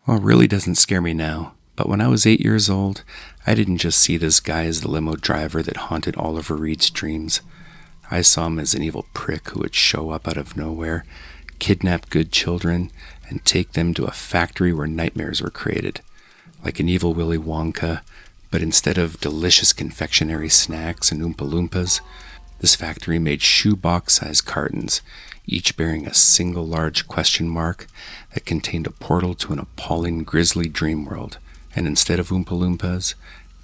Well, it really doesn't scare me now, but when I was 8 years old, I didn't just see this guy as the limo driver that haunted Oliver Reed's dreams. I saw him as an evil prick who would show up out of nowhere, kidnap good children, and take them to a factory where nightmares were created. Like an evil Willy Wonka, but instead of delicious confectionery snacks and Oompa Loompas, this factory made shoebox-sized cartons, each bearing a single large question mark that contained a portal to an appalling grisly dream world. And instead of Oompa Loompas,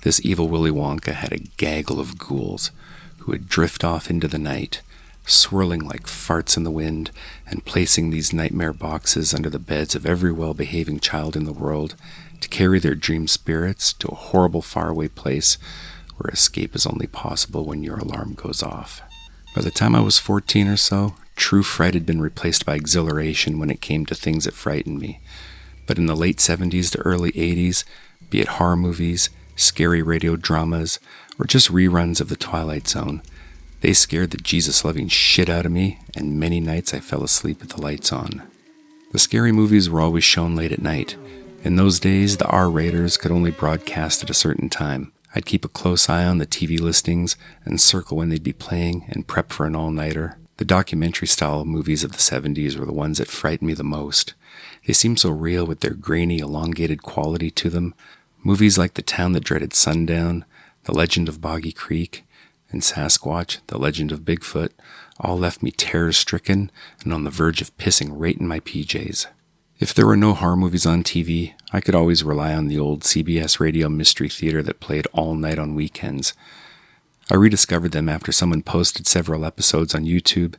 this evil Willy Wonka had a gaggle of ghouls who would drift off into the night, swirling like farts in the wind and placing these nightmare boxes under the beds of every well-behaving child in the world to carry their dream spirits to a horrible faraway place where escape is only possible when your alarm goes off. By the time I was 14 or so, true fright had been replaced by exhilaration when it came to things that frightened me. But in the late 70s to early 80s, be it horror movies, scary radio dramas, or just reruns of The Twilight Zone, they scared the Jesus-loving shit out of me, and many nights I fell asleep with the lights on. The scary movies were always shown late at night. In those days, the R-raters could only broadcast at a certain time. I'd keep a close eye on the TV listings and circle when they'd be playing and prep for an all-nighter. The documentary-style movies of the 70s were the ones that frightened me the most. They seemed so real with their grainy, elongated quality to them. Movies like The Town That Dreaded Sundown, The Legend of Boggy Creek, and Sasquatch, The Legend of Bigfoot, all left me terror-stricken and on the verge of pissing right in my PJs. If there were no horror movies on TV, I could always rely on the old CBS Radio Mystery Theater that played all night on weekends. I rediscovered them after someone posted several episodes on YouTube,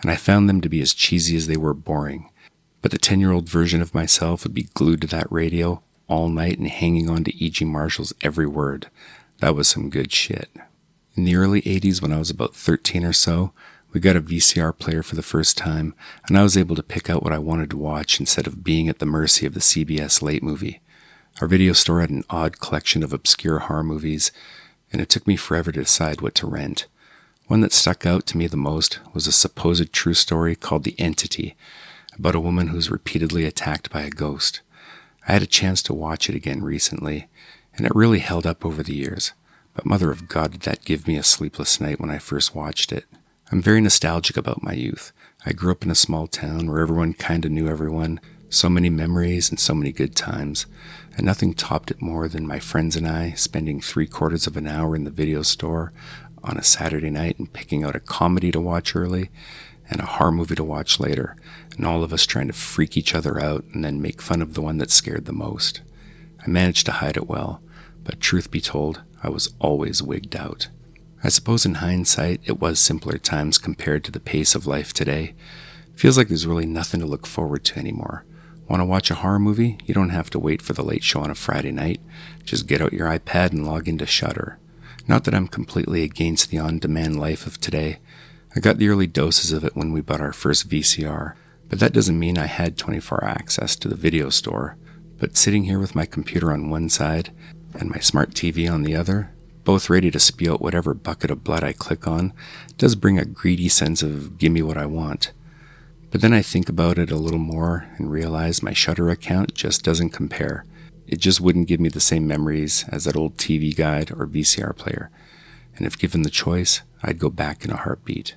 and I found them to be as cheesy as they were boring. But the 10-year-old version of myself would be glued to that radio all night and hanging on to E.G. Marshall's every word. That was some good shit. In the early 80s, when I was about 13 or so, we got a VCR player for the first time, and I was able to pick out what I wanted to watch instead of being at the mercy of the CBS late movie. Our video store had an odd collection of obscure horror movies, and it took me forever to decide what to rent. One that stuck out to me the most was a supposed true story called The Entity, about a woman who's repeatedly attacked by a ghost. I had a chance to watch it again recently, and it really held up over the years. But mother of God, did that give me a sleepless night when I first watched it. I'm very nostalgic about my youth. I grew up in a small town where everyone kind of knew everyone, so many memories and so many good times, and nothing topped it more than my friends and I spending 3/4 of an hour in the video store on a Saturday night and picking out a comedy to watch early and a horror movie to watch later, and all of us trying to freak each other out and then make fun of the one that scared the most. I managed to hide it well, but truth be told, I was always wigged out. I suppose in hindsight, it was simpler times compared to the pace of life today. Feels like there's really nothing to look forward to anymore. Want to watch a horror movie? You don't have to wait for the late show on a Friday night. Just get out your iPad and log into Shudder. Not that I'm completely against the on-demand life of today. I got the early doses of it when we bought our first VCR, but that doesn't mean I had 24-hour access to the video store. But sitting here with my computer on one side and my smart TV on the other, both ready to spew out whatever bucket of blood I click on, does bring a greedy sense of gimme what I want. But then I think about it a little more and realize my Shudder account just doesn't compare. It just wouldn't give me the same memories as that old TV guide or VCR player. And if given the choice, I'd go back in a heartbeat.